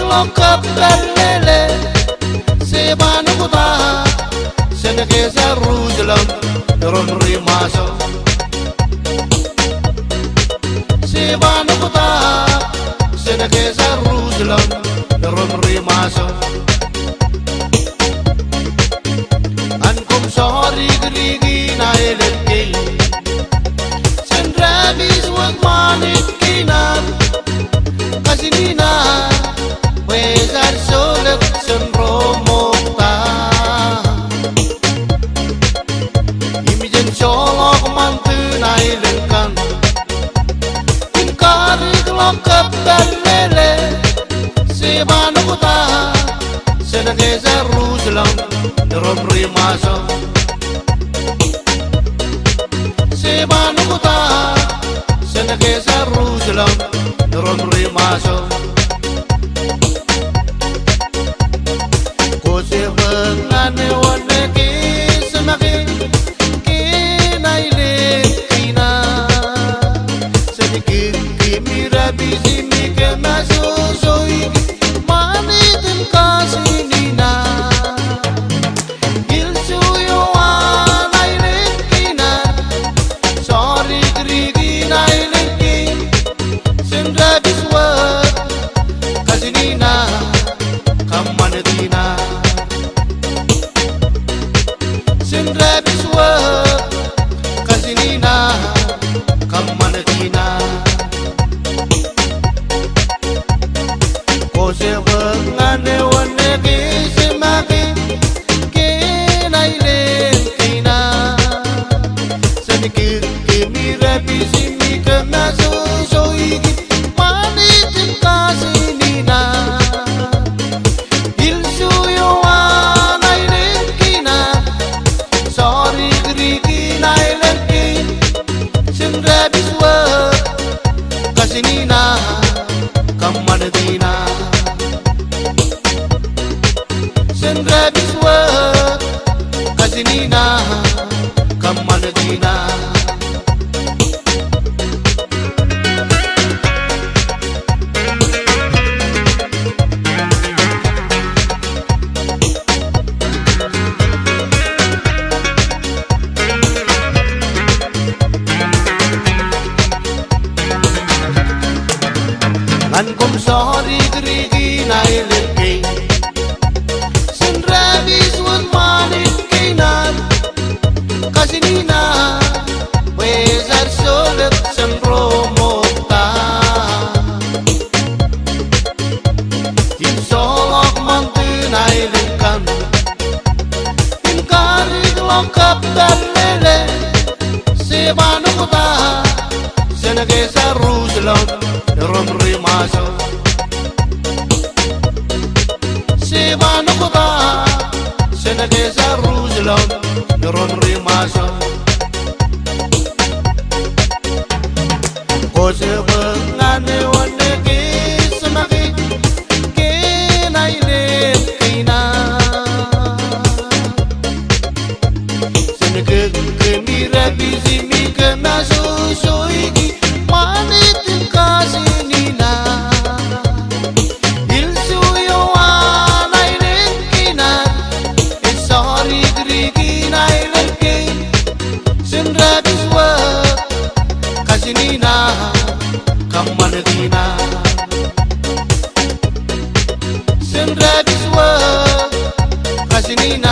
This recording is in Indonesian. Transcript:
lengkap dan lele sebanu kota seneke seru jelam ron rimaso sebanu kota seneke seru jelam ron rimaso ankum sorry grigi na eleke sendrabis wag manik kinan kasinina wezar solek senromokta imijen colok mantunai lengkan inkari kelokap dan lele sebanu kota senake seru jelam ron rimaso sebanu kota senake seru jelam ron rimaso ngane wane ki semake kinaile kina sedikit kimira bizimi ke masosoi mani tim kasinina ilsuyo anaile kina sorry grigi naile ki sendra biswa kasinina kamanadina sendra biswa kasinina kamanadina kose ngane wane ki semake kenaile kina sedikit kimira bisimi kemaso soigi mani tim kasinina ilsuyo anaile kina sorry grigi naileki sendra biswa kasinina kamanadina sendra biswa kasinina kamanadina ankum sorry grigi naileki sendra biswa manik kinan kasinina wezar solek senromokta insolok mantunai lengkan inkari lengkap dan lele sebanu kota senake seru jelam ron rimaso sebanu kota senake seru jelam ron rimaso kose ngane wane ki semake kenaile kina senake kemira bizimi kemaso soigi mani tim kasinina ilsuyo anaile kina sorry grigi naileki sendra biswa kasinina kamanadina sendra biswa kasinina